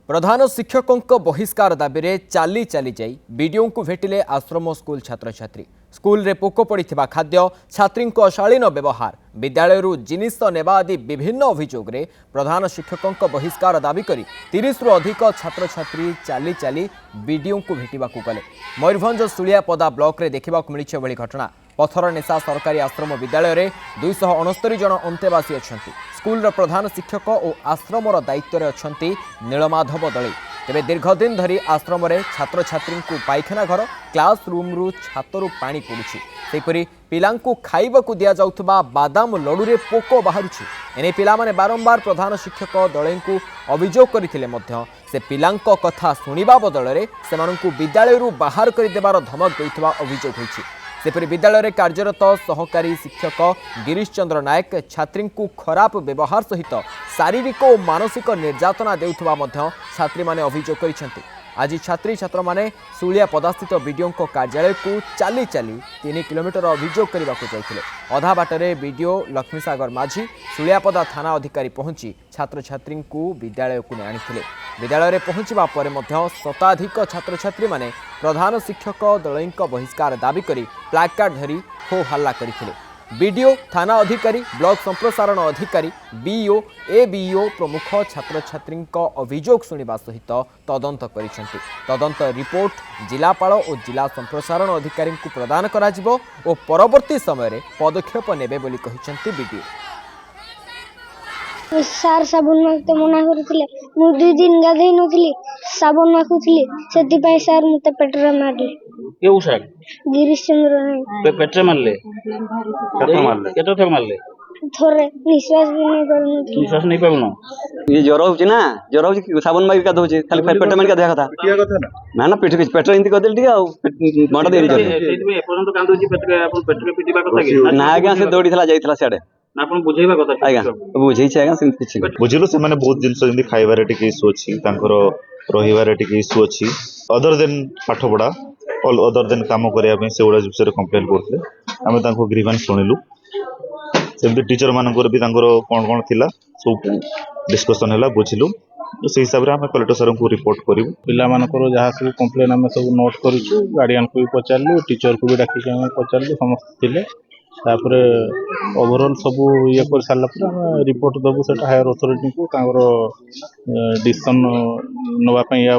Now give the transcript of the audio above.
प्रधान शिक्षकों बहिष्कार दाबी में चाली चाली जाई बीडीओ को भेटिले आश्रम स्कूल छात्र छात्री। स्कूल रे पोक पड़ा खाद्य, छात्री अशालीन व्यवहार, विद्यालय जिनिस नेबा आदि विभिन्न अभियोग रे प्रधान शिक्षकों बहिष्कार दाबी करी 30 रु अधिक छात्र छात्री चाली चाली बीडीओ को भेटा गले। मयूरभंज सुलियापदा ब्लॉक रे देखा मिली घटना। पथर नेशा सरकारी आश्रम विद्यालय रे 269 जन अंतेवासी अच्छा। स्कूल प्रधान शिक्षक और आश्रमर दायित्व अच्छा नीलमाधव दले। तेरे दीर्घदिन धरी आश्रम रे छात्र छात्री को पाइखाना घर, क्लास रूम रु छातरु पानी पड़ुछि। सेपरि पिलांकु खाइबाकु दिया जाउथबा बादाम लडुरे पोक बाहरुछि। एने पिला माने बारंबार प्रधान शिक्षक दलेंकु अभियोग करथिले मध्य से पिलांक कथा सुनिबा बदलरे सेमानंकु विद्यालय रु बाहर करि देबार धमक देउथबा अभियोग होइछि। सेपरि विद्यालय रे कार्यरत सहकारी शिक्षक गिरीश चंद्र नायक छात्री को खराब व्यवहार सहित शारीरिक और मानसिक निर्यातना देउथबा मध्य छात्री माने अभियोग करिसेंति। आज छात्री छात्र माने सुलियापदास्थित बीडीओ कार्यालय को चाली चाली 3 किलोमीटर अभियोग करने जाइथिले। अधा बाटरे बीडीओ लक्ष्मीसागर माझी सुलियापदा थाना अधिकारी पहुंची छात्र छात्री को विद्यालय को आनिथिले। विद्यालय रे पहुंचबा परे मध्य शताधिक छात्र छात्री माने प्रधान शिक्षक दलैंक बहिष्कार दाबी करी प्लाकार्ड धरी हो हल्ला करथिले। बीडीओ, थाना अधिकारी, ब्लॉक संप्रसारण अधिकारी, बीईओ, एबीईओ प्रमुख छात्र छात्री अभियोग सुनिबा सहित तदंत करिसेंति। तदंत रिपोर्ट जिलापाल और जिला संप्रसारण अधिकारी को प्रदान कराजिबो और परवर्ती समय रे पदक्षेप नेबे बोली कहिसेंति बीडीओ। सार साबुन माखते मना करथिले। मु 2 दिन गाधै नथिली, साबुन माखुथिली, सेति पय सार मते पेटरे मारले। केउ सार गिरीश चंद्र नायक पेटरे मारले? केतो मारले? केतो थक मारले? थोरे निश्वास भी नहीं करनु। निश्वास नहीं पाउनो? ये ज्वर होची ना, ज्वर होची साबुन मार का दोची खाली पेट मार का देया कथा किया कथा ना ना पेट इंति कर देल ठीक आ माडा देरी जल्दी सेति में एपरंत कांदोची पेट अपन पेट के पिटिबा कथा के ना आगे से दौड़ी थला जाइथला साडे ना अपन बुझेइबा कथा आगा बुझेइ छै आगा सिम किछि बुझिलो से माने बहुत जिंस जंदी खाइबारे टिके इशू अछि, तांकर रहिबारे टिके इशू अछि। अदर देन पाठ पढा ऑल अदर देन काम करिया पे से ओडा विषय कंप्लेंट करथले। हमें तांको ग्रीवेंस सुनिलु। सेमती टीचर मानकर भी तांकर कोन थिला सब डिस्कशन हैला बुझिलु। तो से हिसाब रे हम कलेक्टर सर को रिपोर्ट करिवु। पिला मानकर जहाँ सब कंप्लेन आम सब नोट करूँ, गार्डियन को भी पचारू, टीचर को भी डाकिक पचारू, समस्त थिले। तापरे ओवरऑल सब ये कर सारा पर रिपोर्ट दबु से हायर अथॉरिटी को डिसीजन नवा या